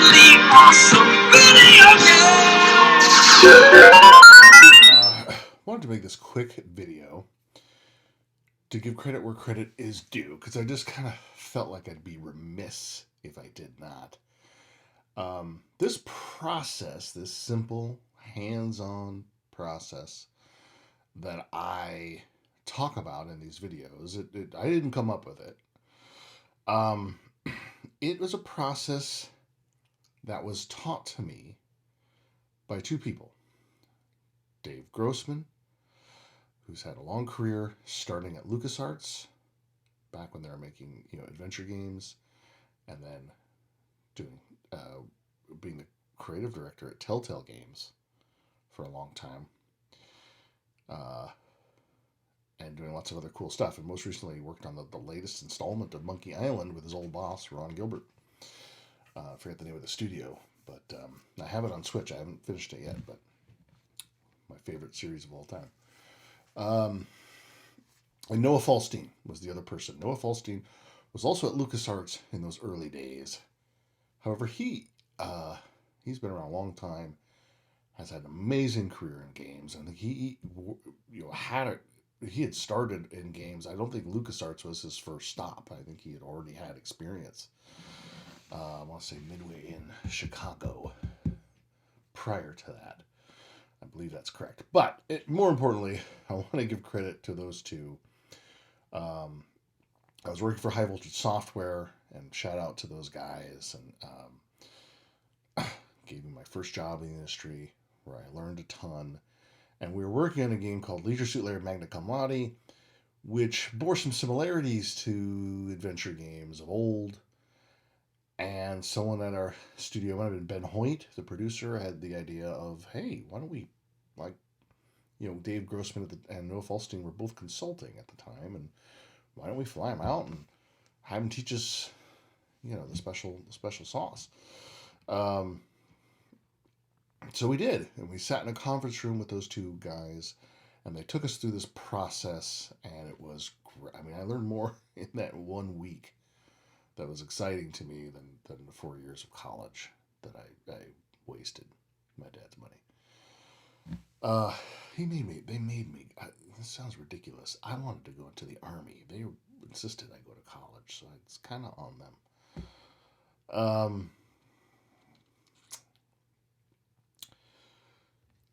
really awesome video game. Wanted to make this quick video to give credit where credit is due, because I just kind of felt like I'd be remiss if I did not. This process, this simple, hands-on process that I talk about in these videos, I didn't come up with it. It was a process that was taught to me by two people. Dave Grossman, who's had a long career starting at LucasArts, back when they were making adventure games, and then doing being the creative director at Telltale Games for a long time, and doing lots of other cool stuff. And most recently, he worked on the latest installment of Monkey Island with his old boss, Ron Gilbert. I forget the name of the studio, but I have it on Switch. I haven't finished it yet, but my favorite series of all time. And Noah Falstein was the other person. Noah Falstein was also at LucasArts in those early days. However, he's been around a long time, has had an amazing career in games. I think he had started in games. I don't think LucasArts was his first stop. I think he had already had experience. I want to say midway in Chicago prior to that. I believe that's correct. But more importantly, I want to give credit to those two. I was working for High Voltage Software, and shout out to those guys, and gave me my first job in the industry where I learned a ton. And we were working on a game called Leisure Suit Larry Magna Cum Laude, which bore some similarities to adventure games of old. And someone at our studio, might have been Ben Hoyt, the producer, had the idea of, hey, why don't we, Dave Grossman and Noah Falstein were both consulting at the time, and why don't we fly them out and have them teach us, the special sauce. So we did, and we sat in a conference room with those two guys, and they took us through this process, and it was great. I mean, I learned more in that 1 week that was exciting to me than the 4 years of college that I wasted my dad's money. They made me, this sounds ridiculous. I wanted to go into the Army. They insisted I go to college, so it's kind of on them.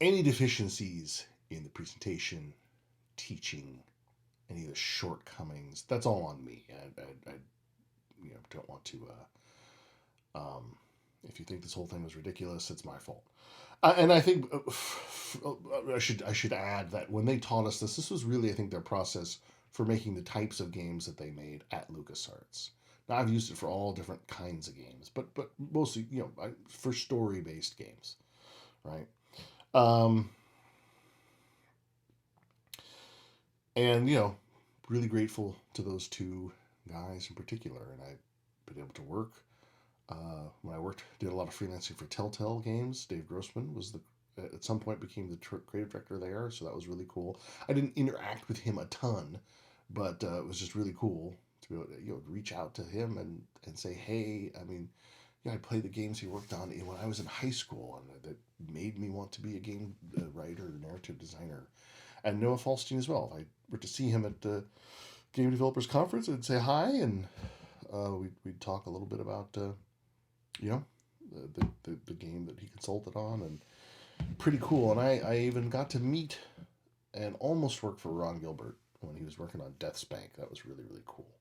Any deficiencies in the presentation, teaching, any of the shortcomings, that's all on me. I don't want to. If you think this whole thing was ridiculous, it's my fault. And I think I should add that when they taught us this was really, I think, their process for making the types of games that they made at LucasArts. Now, I've used it for all different kinds of games, but mostly for story based games, right? And really grateful to those two guys in particular, and I've been able to work. When I did a lot of freelancing for Telltale Games. Dave Grossman was at some point became the creative director there, so that was really cool. I didn't interact with him a ton, but it was just really cool to be able to reach out to him and say, hey, I mean, I played the games he worked on when I was in high school, and that made me want to be a game writer, narrative designer. And Noah Falstein as well. I were to see him at the Game Developers Conference, I'd say hi, and we'd talk a little bit about the game that he consulted on, and pretty cool. And I even got to meet and almost work for Ron Gilbert when he was working on Death's Bank. That was really, really cool.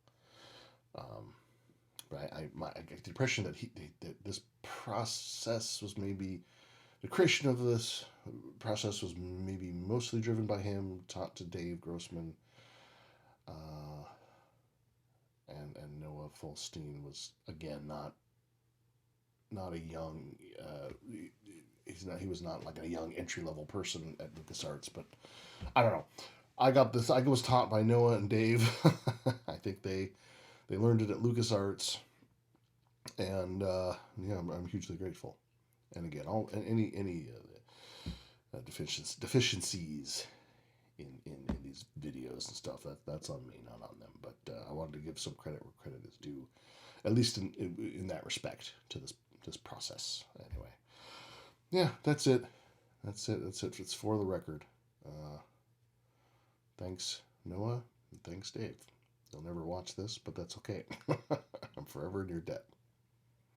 But I get the impression that that this process was maybe, the creation of this process was maybe mostly driven by him, taught to Dave Grossman, and Noah Falstein was again not a young. He was not like a young entry level person at LucasArts, but I don't know. I was taught by Noah and Dave. I think they learned it at LucasArts, and I'm hugely grateful. And again, any deficiencies in these videos and stuff, that's on me, not on them. But I wanted to give some credit where credit is due, at least in that respect to this process. Anyway, yeah, that's it. That's it. That's it. It's for the record. Thanks, Noah, and thanks, Dave. You'll never watch this, but that's okay. I'm forever in your debt.